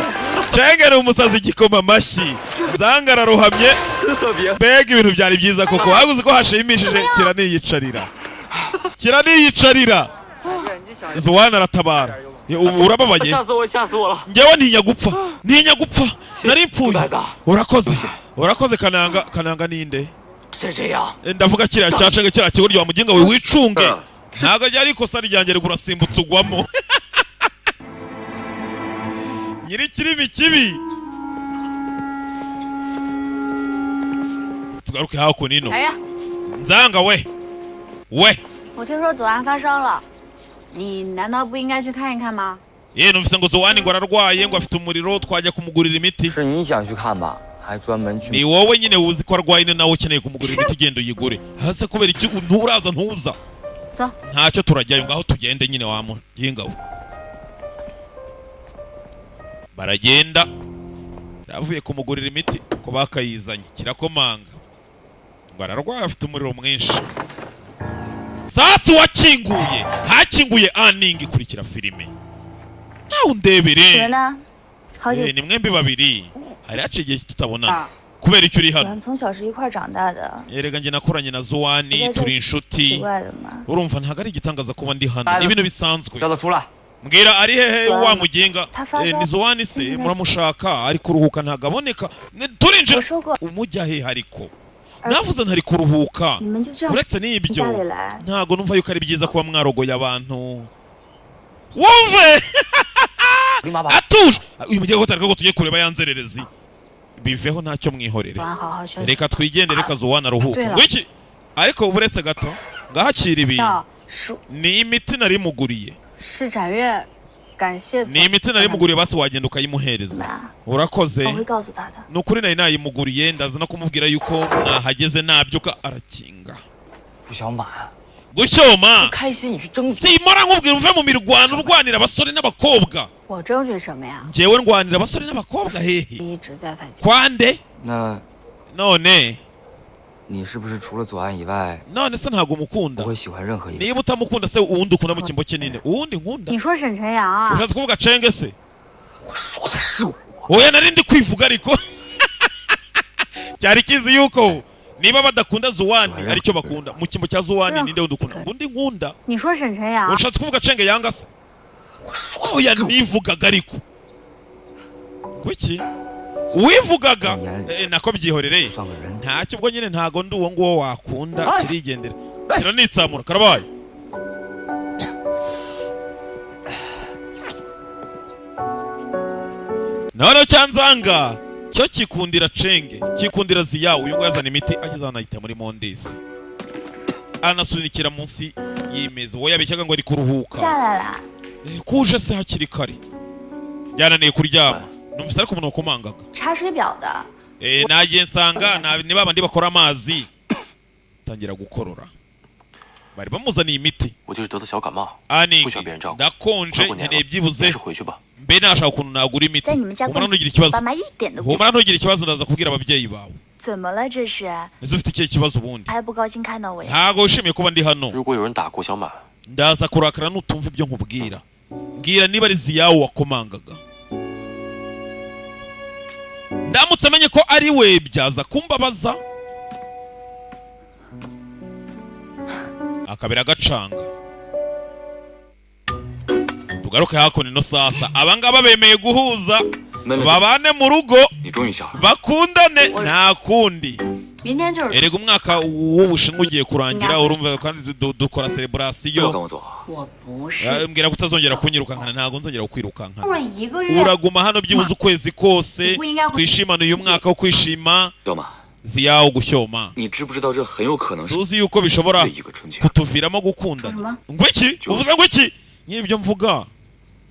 Chenge ni umusazi gikoma amashyi nzanga araruhamye 特别 mbega ibintu byari byiza koko waguze ko hashimishije kiraniyicarira Zuwana aratabara urababaye 吓死我了！ njyewe ntinya gupfa nari mpfuye urakoze kananga ninde 是这样， ndavuga kiriya cyacenge kiriya kigoryi wa muginga we wicunge ntabwo ryari ikosa ryanjye rigurasimbutse ugwamo nyiri kirimi kibi tugaruke hakuno ino 来呀！ nzanga we 我听说左岸发烧了，你难道不应该去看一看吗？ ye numvise ngo Zuwani ngo ararwaye ngo afite umuriro twajya kumugurira imiti 是你想去看吧？还专门去。 ni wowe nyine uzi ko arwaye nawe ukeneye kumugurira imiti genda uyigure hase kubera iki nturaza ntuza 走， ntacyo turajyayo ngaho tugende nyine wa muginga we baragenda yavuye kumugurira imiti ko bakayizanye kirakomanga ngo ararwaye afite umuriro mwinshi sasi wakinguye hakinguye aningi kurikira filime nawe 人 undebere 呢？好久 ni mwembi babiri hari haciye igihe tutabonana kubera icyo uri 我 hano 们从小是一块儿长大的， erega njye nakoranye na Zuwani turi 奇 inshuti 怪的吗？ urumva ntabwo ari igitangaza kuba ndi hano ni ibintu bisanzwe 叫他出来。 mbwira ari hehe wa muginga Tafaza. ni Zuwani se muramushaka ari kuruhuka ntabwo aboneka turinjira 我说过， umujya he ariko navuze ntari kuruhuka 你们就这样 uretse 家 n'ibyo 里来， ntabwo numva yuko ari byiza kuba mwarogoye abantu wumve 立马把 atuje uyu mugiye ko tariko tugiye kureba yanzererezi biveho ntacyo mwihorere 左岸好好休息。 reka twigende reka Zuwani aruhuke Twera. wiki ariko uretse gato ngahakira ibi 到 叔， ni imiti nari muguriye 是展月，感谢 ni imiti nari muguriye basi wagenda ukayimuhereza 妈， urakoze 我会告诉他的。 ni ukuri nari nayimuguriye ndaza no kumubwira yuko mwahageze nabyuka arakinga 不小满， gucyoma 开心你去争取。 simora nkubwira uve mu mirwano urwanira abasore n'abakobwa 我争取什么呀？ njyewe ndwanira abasore n'abakobwa hehe 一直在他家。 kwande 那 none 你是不是除了左岸以外， none se ntabwo 不 mukunda 会喜欢任何一个？ niba utamukunda se uwundi ukunda mu kimbo kinini uwundi nkunda 你说沈晨阳啊？ ushatse kuvuga Chenge se 我说的是我。 oya nari ndi kwivuga ariko cyari kizi yuko niba badakunda Zuwani aricyo bakunda mu kimbo cya Zuwani ninde udukunda undi nkunda 你说沈晨阳？ ushatse kuvuga Chenge yanga se 我说的 oya 是我。 nivugaga ariko kuki uwivugaga nako byihorere 算个人。 ntacyo ubwo nyine ntago ndi uwo nguwo wakunda kirigendera kiranitsamura karabaye noneho cyanzanga cyo kikundira Chenge kikundira Ziya uyu nguyu yazana imiti ageze ahantu ahita muri Mondesi anasunikira munsi y'imeza wowe yabeshyaga ngo ari kuruhuka 下来啦， kuje se hakiri kare byananiye kuryama numvise ariko umuntu wakomangaga 查水表的， nagiye nsanga ni babandi bakora amazi tangira gukorora bari bamuzaniye imiti 我就是得的小感冒， aningi 不需要别人照顾。 ndakonje 过年 nkeneye 了， byibuze 还是回去吧。 mbe nashaka ukuntu nagura imiti 在你们家 humura 过 ntugire ikibazo 爸妈一点都不 humura ntugire ikibazo ndaza kubwira ababyeyi bawe 怎么了？这是 ese ufite ikihe kibazo ubundi 还不高兴看到我呀？ ntago wishimiye kuba ndi hano 如果有人打过小满， ndaza kurakara nutumva ibyo nkubwira mbwira niba ari Ziyawu wakomangaga ndamutse amenye ko ari we byaza kumbabaza akabera gacanga tugaruke hakuno ino sasa abangaba bemeye guhuza 妹妹， babane mu rugo 你终于想了。 bakundane nta kundi 明天就是。 erega umwaka w'Ubushinwa ugiye kurangira urumva kandi dukora 不要 celebration 跟我走， 我不是。 mbwira ko utazongera kunyirukankana ntabwo nzongera kukwirukankana 住了1个月。 uraguma hano byibuze ukwezi kose twishimana uyu mwaka wo kwishima 知道吗？ ziyawo gushyoma 你知不知道这很有可能是 suzi yuko bishobora 一个春节？ kutuviramo gukundana ngo iki uvuze ngo iki nyibyo mvuga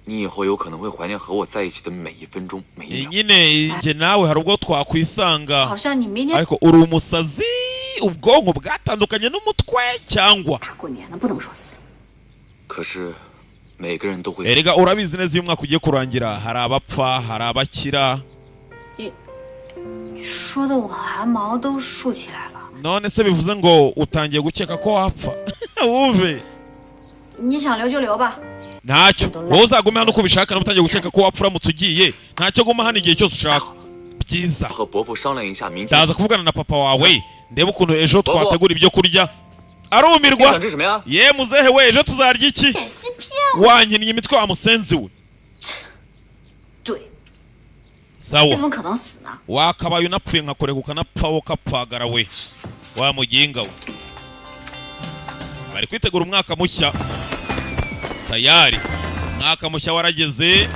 你以后有可能会怀念和我在一起的每一分钟每一秒。 nyine njye nawe hari ubwo twakwisanga 好像你明天 ariko uri umusazi ubwonko bwatandukanye n'umutwe cyangwa 大过年的不能说死。 可是每个人都会。 erega urabizi neza iyo umwaka ugiye kurangira hari abapfa hari abakira 说的我汗毛都竖起来了。 none se bivuze ngo utangiye gukeka ko wapfa wumve 你想留就留吧。 ntacyo wowe uzagume hano uko ubishaka nawe utangiye gukeka ko wapfa uramutse ugiye ntacyo guma hano igihe cyose ushaka byiza 和伯父商量一下，明天。 ndaza kuvugana na papa wawe ndebe ukuntu ejo twategura ibyo kurya 你 arumirwa 想吃什么呀？ ye muzehe we ejo tuzarya iki 演戏骗我。 wankinnye imitwe wa musenzi we 对，你 sawa 怎么可能死呢？ wakabaye unapfuye nkakureka ukanapfa wowe ukapfagara we wa muginga we bari kwitegura umwaka mushya tayari umwaka mushya warageze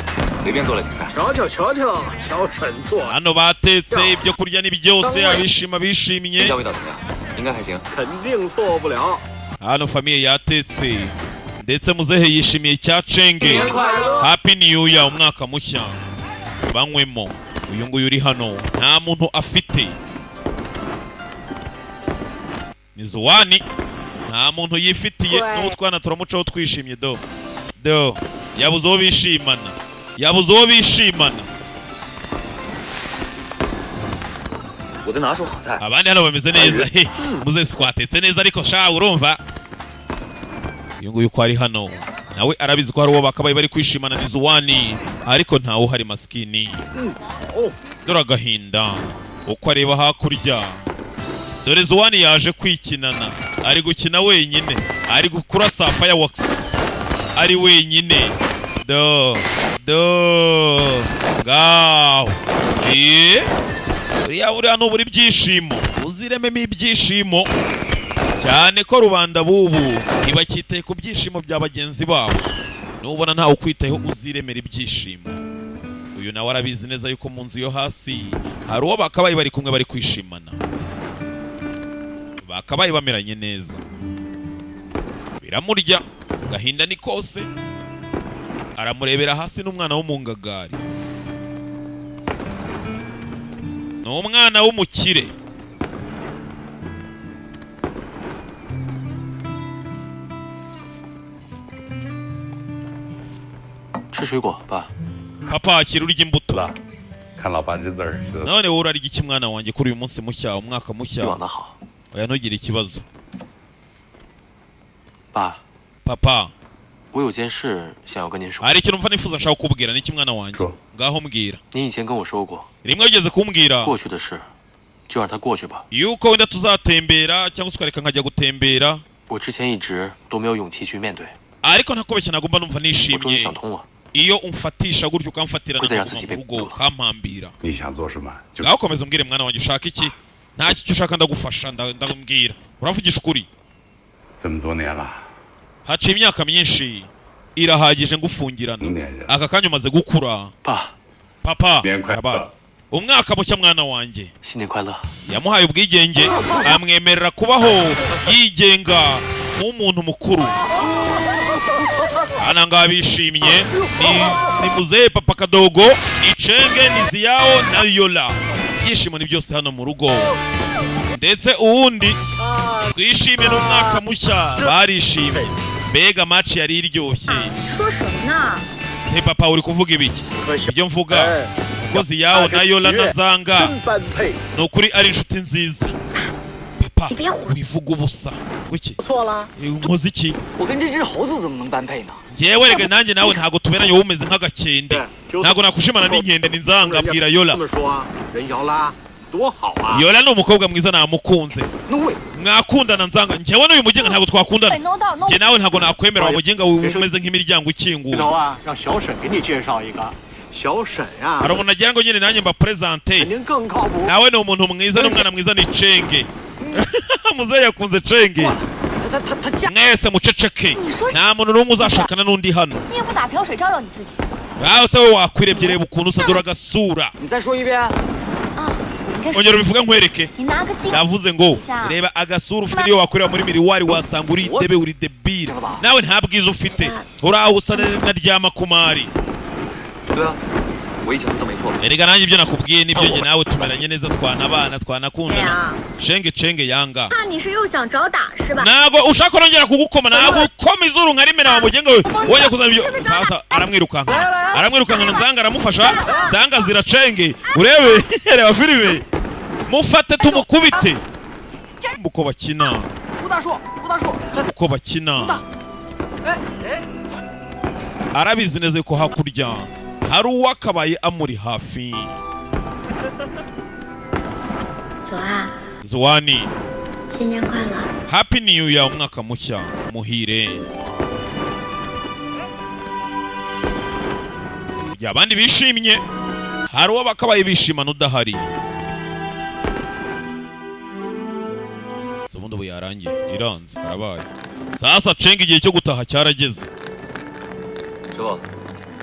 随便做了几菜。 瞧瞧瞧瞧，小沈做 hano batetse ibyo kurya ni byose abishima 这 bishimye 家味道怎么样？应该还行。 肯定错不了。 hano famiye yatetse ndetse muzehe yishimiye icya cenge happy new year umwaka mushya banywemo uyu nguyu uri hano nta muntu afite ni Zuwani nta muntu yifitiye n'utwana turamucaho twishimye do yabuze uwo bishimana yabuze uwo bishimana 我的拿手好菜。 abandi hano bameze neza he muzehe twatetse neza ariko sha urumva uyu nguyu ko ari hano nawe arabizi ko hari uwo bakabaye bari kwishimana ni Zuwani ariko ntawe uhari maskini dore agahinda uko areba hakurya dore Zuwani yaje kwikinana ari gukina wenyine ari kurasa fireworks ari wenyine do ngaho uriya hano buri byishimo uzirememo ibyishimo cyane ko rubanda bubu ntibakitaye ku byishimo bya bagenzi babo nubona ntawe ukwitayeho uziremera ibyishimo uyu nawe arabizi neza yuko mu nzu yo hasi hari uwo bakabaye bari kumwe bari kwishimana bakabaye bameranye neza biramurya gahinda ni kose aramurebera hasi n'umwana w'umungagari ni umwana w'umukire 吃水果，爸。 papa akira urya imbuto 看老爸这字儿写的 none wowe urarya iki mwana wanjye kuri uyu munsi mushya umwaka 你 mushya 往的好， oya ntugire ikibazo 爸。 papa 我有件事想要跟您说。 hari ikintu mva nifuza nshaka kukubwira n'iki mwana wanjye Sure. ngaho mbwira 您以前跟我说过， rimwe wigeze kumbwira 过去的事就让它过去吧。 yuko wenda tuzatembera cyangwa se ukareka nkajya gutembera 我之前一直都没有勇气去面对， ariko ntakubeshya nagomba numva 我终于 nishimye 想通了。 iyo umfatisha gutyo ukamfatira Kwizera nkaguma sisi mu rugo ukampambira 你想做什么就 ngaho komeza umbwire mwana wanjye ushaka iki nta icyo ushaka ndagufasha ndambwira uravugisha ukuri 这么多年了， haciye imyaka myinshi irahagije ngufungirana 成年人 aka kanya umaze gukura 爸， papa 年快乐 Baba,， umwaka mushya mwana wanjye 新年快乐！ yamuhaye ubwigenge amwemerera kubaho yigenga nk'umuntu mukuru hano ngaha bishimye ni muzehe papa kadogo ni cenge ni ziyao na yola ibyishimo ni byose hano mu rugo ndetse uwundi twishimye n'umwaka mushya barishimye mbega match yari iryoshye 说什么呢？ se papa uri kuvuga ibiki 可惜 ibyo mvuga ko ziyao na yola na nzanga 真般配， ni ukuri ari inshuti nziza papa 你别胡 wivuga ubusa kuki 错了。 nkoze iki 我跟这只猴子怎么能般配呢？ ngewe rege nanjye nawe ntago tuberanye wowe umeze nk'agakende ntago nakushimana n'inkende ni nzanga abwira 这 yola 么说，人摇啦，多好啊！ yola ni umukobwa mwiza namukunze 那为 mwakundana nzanga ngewe n'uyu mugenga ntago 被 twakundana 弄到弄 nge nawe ntago nakwemera wa mugenga umeze nk'imiryango 镜 ikinguye 头啊，让小沈给你介绍一个，小沈啊， hari umuntu agira ngo nyine nanjye mba presente 肯定更靠谱。 nawe ni umuntu mwiza n'umwana mwiza ni Chenge muzehe yakunze Chenge 他嫁 mwese muceceke nta muntu n'umwe uzashakana n'undi hano 你也不打瓢水照照你自己 aho se wowe wakwirebye reba ukuntu usa dore agasura 你再说一遍。 啊！你看， ongera ubivuge nkwereke 你拿个镜， ndavuze ngo reba agasura ufite niyo wakorera muri miriwari wasanga uri debe uri debile nawe nta bwiza ufite uraho usa na ryama kumari 对啊，我以前说的没错。 erega nanjye ibyo nakubwiye nibyo njye nawe tumeranye neza twanabana twanakundana Chenge yanga 怕你是又想找打是吧？ ntago ushaka kurongera kugukoma ntago ukoma izuru nka rimena wamugenga we wongera kuzana ibyo sasa aramwirukankana nzanga aramufasha nzanga zira Chenge urebe reba filime mufate tumukubite uko bakina 吴大叔，吴大叔， uko bakina arabizi neza ko hakurya hari uwakabaye amuri hafi 左岸， Zuwani 新年快乐！ Happy New Year umwaka mushya muhire ya abandi bishimye hari uwo bakabaye bishimana udahari ubundi ubu yarangiye iranze karabaye sasa Chenge igihe cyo gutaha cyarageze 师傅，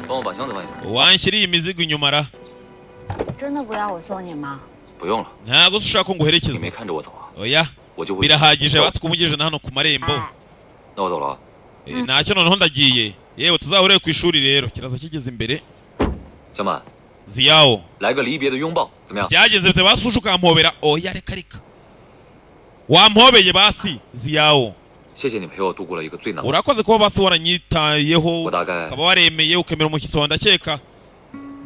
帮我把箱子放下。 wanshyiriye imizigo inyuma ra 真的不要我送你吗？ 不用了， ntago ushaka ko 你 nguherekeza 没看着我走啊， oya 我就会。 birahagije basi kumugejeje na hano ku marembo 那我走了啊。 ntacyo noneho ndagiye yewe tuzahurire ku ishuri rero kiraza kigeze imbere 小满， Ziyawo 来个离别的拥抱，怎么样？ byageze bite basi uje ukampobera oya reka reka wampobeye basi Ziyawo 谢谢你陪我度过了一个最难。 urakoze kuba basi waranyitayeho 我大概 ukaba waremeye ukemera umushyitsi wawe ndakeka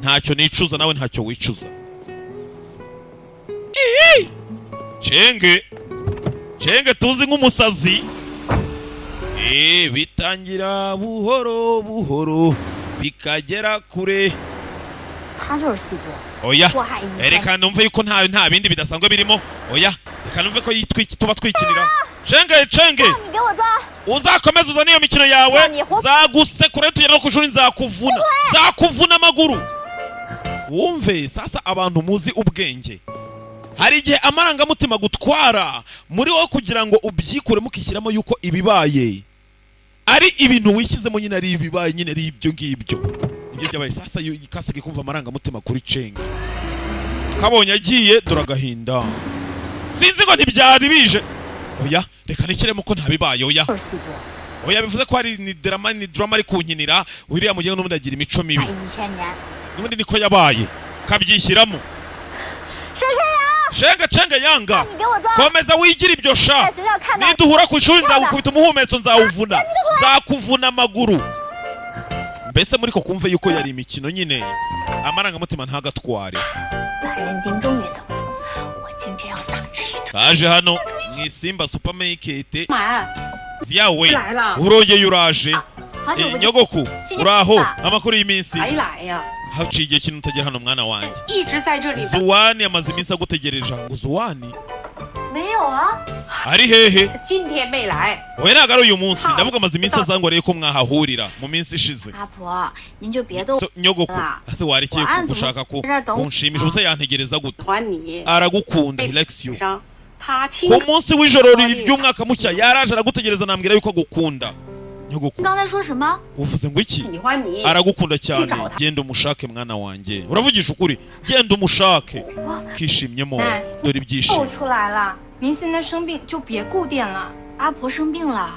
ntacyo nicuza nawe ntacyo wicuza Ihi! Chenge tuzi nk'umusazi bitangira buhoro buhoro bikagera kure 他就是细波， oya 祸害一生。 reka numve yuko nta bindi bidasanzwe birimo oya reka numve ko tuba twikinira Chenge 你给我抓！ uzakomeza uzane iyo mikino yawe zagusekura tugera no ku ishuri nzakuvuna amaguru wumve sasa abantu muzi ubwenge hari igihe amarangamutima gutwara muri wowe kugira ngo ubyikuremo ukishyiramo yuko ibibaye ari ibintu wishyizemo nyine ari ibibaye nyine ari ibyo ngibyo ibyo byabaye sasa kasige kumva amarangamutima kuri Chenge kabonye agiye dore agahinda sinzi ngo ntibyari bije oya reka nikiremo ko ntabibaye oya 就是细波， oya bivuze ko ari ni drama ari kunkinira uriya mugenga n'ubundi agira imico mibi 1000年。 n'ubundi niko yabaye kabyishyiramo 沈沈阳， Chenge yanga 你给我抓！ komeza wigira ibyo 在 sha 学校看到， niduhura ku ishuri nzagukubita umuhumetso nzakuvuna amaguru mbese muri ko kumve yuko yari imikino nyine amarangamutima ntagatware 本人精终于走了，我今天要大吃一顿。 kaje hano mu isimba supermarket 满 Ziyawe 来了， urongeye uraje 好久不见， nyogoku uraho amakuru y'iminsi 才来呀， haciye igihe kintu utagera hano mwana wanjye 一直在这里的。 Zuwani amaze iminsi agutegereje ngo Zuwani 没有啊？ ari hehe 今天没来， oya ntabwo ari uyu munsi ndavuga amaze iminsi azangoreye ko mwahahurira mu minsi ishize 阿婆，您就别逗 So, nyogoku ase warikiye gushaka ko kunshimisha ubusa yantegereza gute 还你 aragukunda he likes you 上，他亲 ku munsi w'ijoro ry'umwaka mushya yaraje aragutegereza nambwira yuko agukunda nyogoku 你刚才说什么？ uvuze ngo iki 喜欢你， aragukunda cyane genda umushake mwana wanjye uravugisha ukuri genda umushake kishimyemo dore ibyishimo 出来了，您现在生病就别顾店了。 阿婆生病了，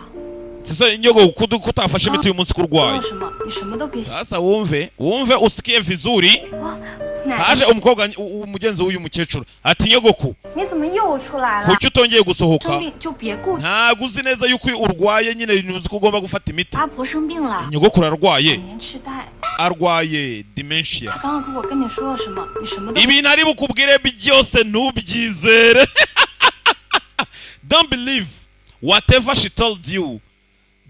sasa nyogoku kutafashe imiti uyu munsi 不 kurwaye 要什么，你什么都别想。 sasa wumve usikie vizuri 奶奶， haje umukobwa umugenzi w'uyu mukecuru ati nyogoku 你怎么又出来了？ kuki utongeye gusohoka 生病就别顾。 ntabwo uzi neza yuko urwaye nyine uzi ko ugomba gufata imiti 阿婆生病了， nyogokuru ararwaye 老年痴呆。 arwaye dementia 他刚刚如果跟你说了什么，你什么都。 ibintu ari bukubwire byose ntubyizere don't believe whatever she told you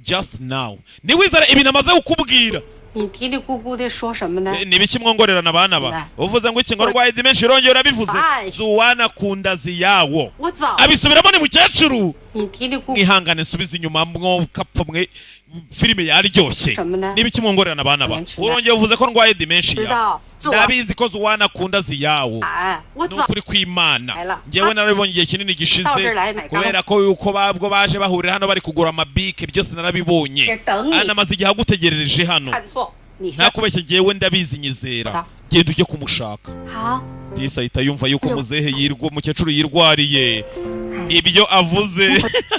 just now niwizere ibintu amaze kukubwira 你嘀嘀咕咕的说什么呢？ ni biki mwongorerana bana ba uvuze ngo iki ngo arwaye dementia urongera urabivuze Zuwana kunda Ziyawo 我早， abisubiramo ni mukecuru 你嘀嘀咕咕 mwihangane nsubize inyuma mwokapfa mwe filime yaryoshye 什么呢？ n'ibiki mwongorerana bana ba urongeye uvuze ko ndwaye dementia 知道， ndabizi ko Zuwana akunda Ziyawo 哎，我早 nukuri kw'Imana Ela. njyewe narabibonye igihe kinini gishize kubera ko yuko babwo baje bahurira hano bari kugura amabike byose narabibonye anamaze igihe agutegerereje hano 看错，你先 nakubeshye njyewe ndabizi nyizera genda ujye kumushaka 好， Disa ahita yumva yuko umukecuru yirwariye ibyo avuze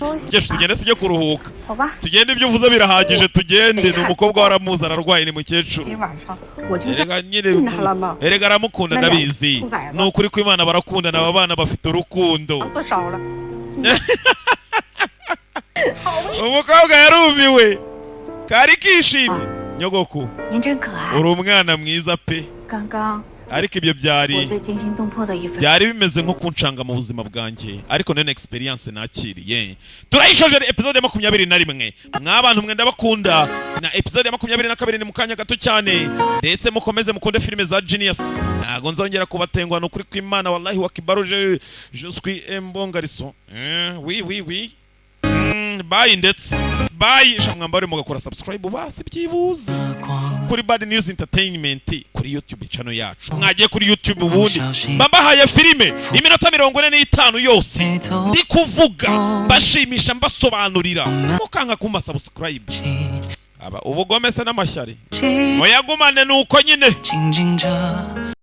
mukecuru tugende tujye kuruhuka 好吧， tugende ibyo uvuze birahagije tugende ni umukobwa waramuzi ararwaye ni mukecuru 今晚上我就 erega nyine 进他了吗？ erega aramukunda ndabizi ni ukuri kw'Imana barakundana aba bana bafite urukundo 不少了。 umukobwa yarumiwe kari kishimye nyogoko 您真可爱。 uri umwana mwiza pe 刚刚 ariko ibyo 我 byari 最惊心动魄的一分， byari bimeze nko kuncanga mu buzima bwanjye ariko none experience nakiriye turayishoje episode ya 21 mwabantu mwe ndabakunda na episode ya 22 ni mukanya gato cyane ndetse mukomeze mukunde filime za Genius ntago nzongera kubatengwa no kuri kw'Imana wallahi wakibaruje je suis un bon garçon oui bye ndetse bye shamwambare mugakora subscribe basi byibuze kuri Bad News Entertainment kuri YouTube channel yacu mwagiye kuri YouTube ubundi mbabahaye filime iminota 45 yose ndi kuvuga mbashimisha mbasobanurira mukanga kuma subscribe aba ubugome se n'amashyari moyagumane nuko nyine